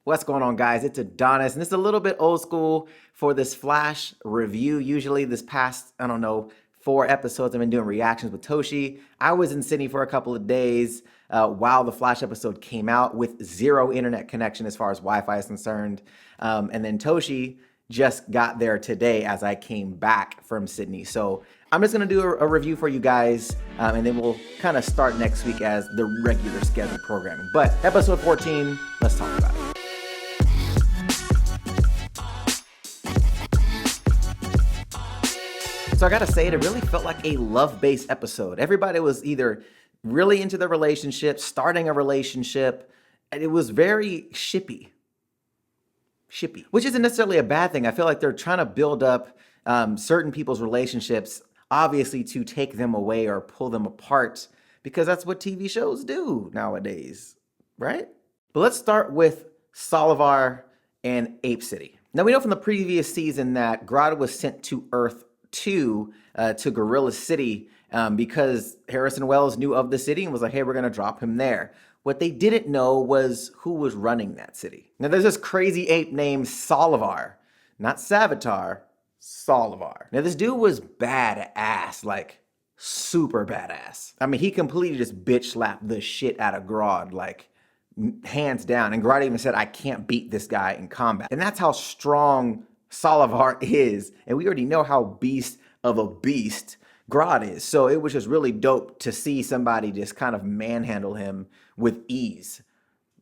What's going on, guys? It's Adonis, and it's a little bit old school for this flash review. Usually this past, I don't know, 4 episodes, I've been doing reactions with Toshi. I was in Sydney for a couple of days while the flash episode came out with zero internet connection as far as Wi-Fi is concerned. And then Toshi just got there today as I came back from Sydney. So I'm just gonna do a review for you guys, and then we'll kind of start next week as the regular scheduled programming. But episode 14, let's talk about it. So I gotta say, it really felt like a love-based episode. Everybody was either really into the relationship, starting a relationship, and it was very shippy, which isn't necessarily a bad thing. I feel like they're trying to build up certain people's relationships, obviously to take them away or pull them apart, because that's what TV shows do nowadays, right? But let's start with Solivar and Ape City. Now we know from the previous season that Grodd was sent to Earth to Gorilla City because Harrison Wells knew of the city and was like, hey, we're gonna drop him there. What they didn't know was who was running that city. Now there's this crazy ape named Solivar, not Savitar, Solivar. Now this dude was badass, like super badass. I mean, he completely just bitch slapped the shit out of Grodd, like hands down. And Grodd even said, I can't beat this guy in combat. And that's how strong Solivar is, and we already know how beast of a beast Grodd is. So it was just really dope to see somebody just kind of manhandle him with ease.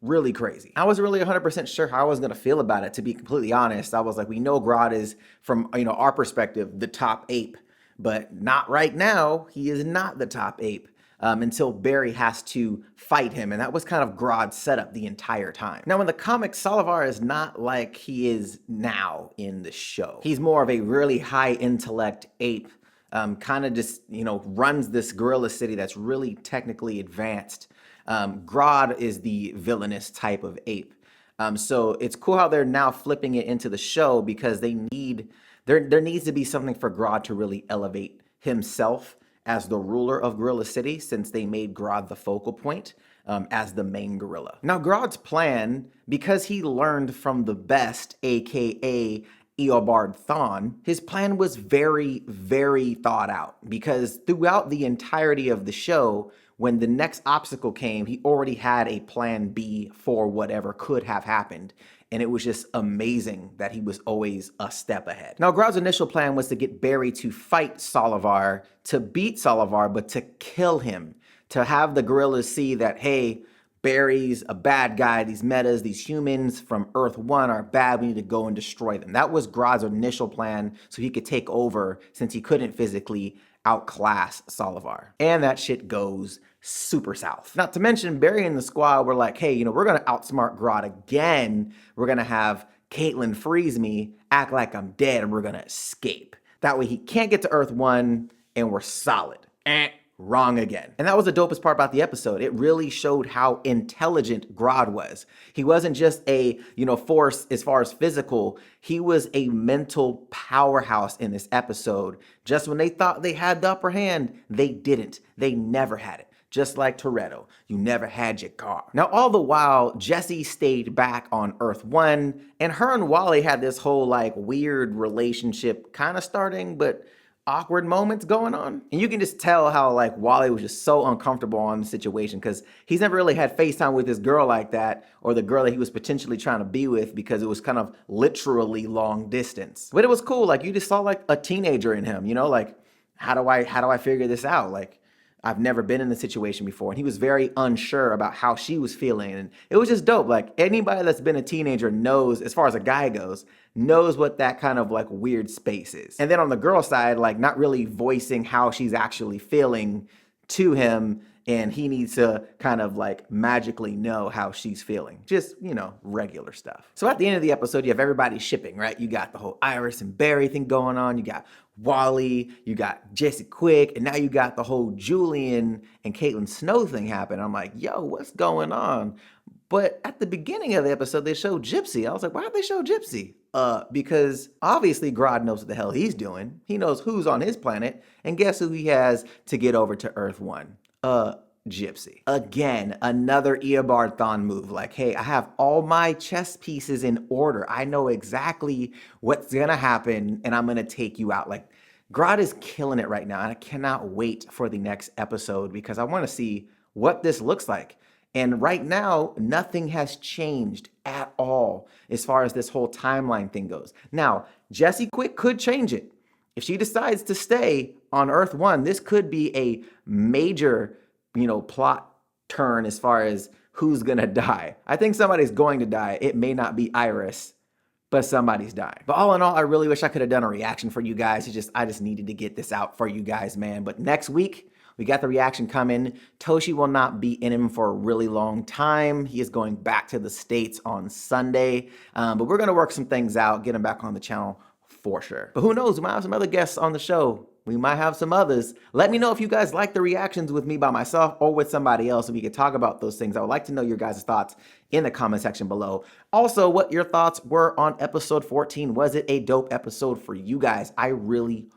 Really crazy. I wasn't really 100% sure how I was gonna feel about it, to be completely honest. I was like, we know Grodd is, from our perspective, the top ape, but not right now. He is not the top ape. Until Barry has to fight him. And that was kind of Grodd's setup the entire time. Now in the comics, Solivar is not like he is now in the show. He's more of a really high intellect ape, kind of just, runs this gorilla city that's really technically advanced. Grodd is the villainous type of ape. So it's cool how they're now flipping it into the show, because there needs to be something for Grodd to really elevate himself as the ruler of Gorilla City, since they made Grodd the focal point as the main gorilla. Now Grodd's plan, because he learned from the best, aka Eobard Thawne, his plan was very, very thought out, because throughout the entirety of the show, when the next obstacle came, he already had a plan B for whatever could have happened. And it was just amazing that he was always a step ahead. Now, Grodd's initial plan was to get Barry to fight Solivar, to beat Solivar, but to kill him, to have the gorillas see that, hey, Barry's a bad guy. These metas, these humans from Earth 1 are bad. We need to go and destroy them. That was Grodd's initial plan, so he could take over, since he couldn't physically outclass Solivar. And that shit goes super south. Not to mention, Barry and the squad were like, hey, we're gonna outsmart Grodd again. We're gonna have Caitlyn freeze me, act like I'm dead, and we're gonna escape. That way he can't get to Earth 1, and we're solid. Wrong again. And that was the dopest part about the episode. It really showed how intelligent Grodd was. He wasn't just a, force as far as physical. He was a mental powerhouse in this episode. Just when they thought they had the upper hand, they didn't. They never had it. Just like Toretto, you never had your car. Now, all the while, Jesse stayed back on Earth 1, and her and Wally had this whole weird relationship kind of starting, but awkward moments going on. And you can just tell how Wally was just so uncomfortable on the situation, because he's never really had FaceTime with this girl like that, or the girl that he was potentially trying to be with, because it was kind of literally long distance. But it was cool. You just saw a teenager in him, how do I figure this out? I've never been in this situation before. And he was very unsure about how she was feeling. And it was just dope. Anybody that's been a teenager knows, as far as a guy goes, knows what that kind of weird space is. And then on the girl side, not really voicing how she's actually feeling to him, and he needs to kind of magically know how she's feeling. Just, regular stuff. So at the end of the episode, you have everybody shipping, right? You got the whole Iris and Barry thing going on. You got Wally, you got Jesse Quick, and now you got the whole Julian and Caitlin Snow thing happen. I'm like, yo, what's going on? But at the beginning of the episode, they showed Gypsy. I was like, why did they show Gypsy? Because obviously Grodd knows what the hell he's doing. He knows who's on his planet, and guess who he has to get over to Earth 1? Gypsy. Again, another Eobard move. Like, hey, I have all my chess pieces in order. I know exactly what's gonna happen, and I'm gonna take you out. Like, Grodd is killing it right now, and I cannot wait for the next episode because I want to see what this looks like. And right now, nothing has changed at all as far as this whole timeline thing goes. Now, Jesse Quick could change it. If she decides to stay on Earth 1, this could be a major, plot turn as far as who's gonna die. I think somebody's going to die. It may not be Iris, but somebody's dying. But all in all, I really wish I could have done a reaction for you guys. I just needed to get this out for you guys, man. But next week, we got the reaction coming. Toshi will not be in him for a really long time. He is going back to the States on Sunday. But we're gonna work some things out, get him back on the channel for sure. But who knows, we might have some other guests on the show. We might have some others. Let me know if you guys like the reactions with me by myself or with somebody else, and we could talk about those things. I would like to know your guys' thoughts in the comment section below. Also, what your thoughts were on episode 14. Was it a dope episode for you guys? I really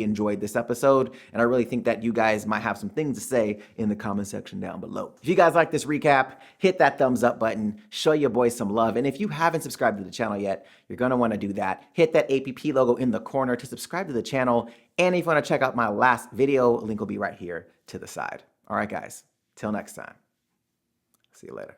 enjoyed this episode, and I really think that you guys might have some things to say in the comment section down below. If you guys like this recap, hit that thumbs up button, show your boys some love, and if you haven't subscribed to the channel yet, you're gonna wanna do that. Hit that APP logo in the corner to subscribe to the channel, and if you wanna check out my last video, link will be right here to the side. All right, guys, till next time. See you later.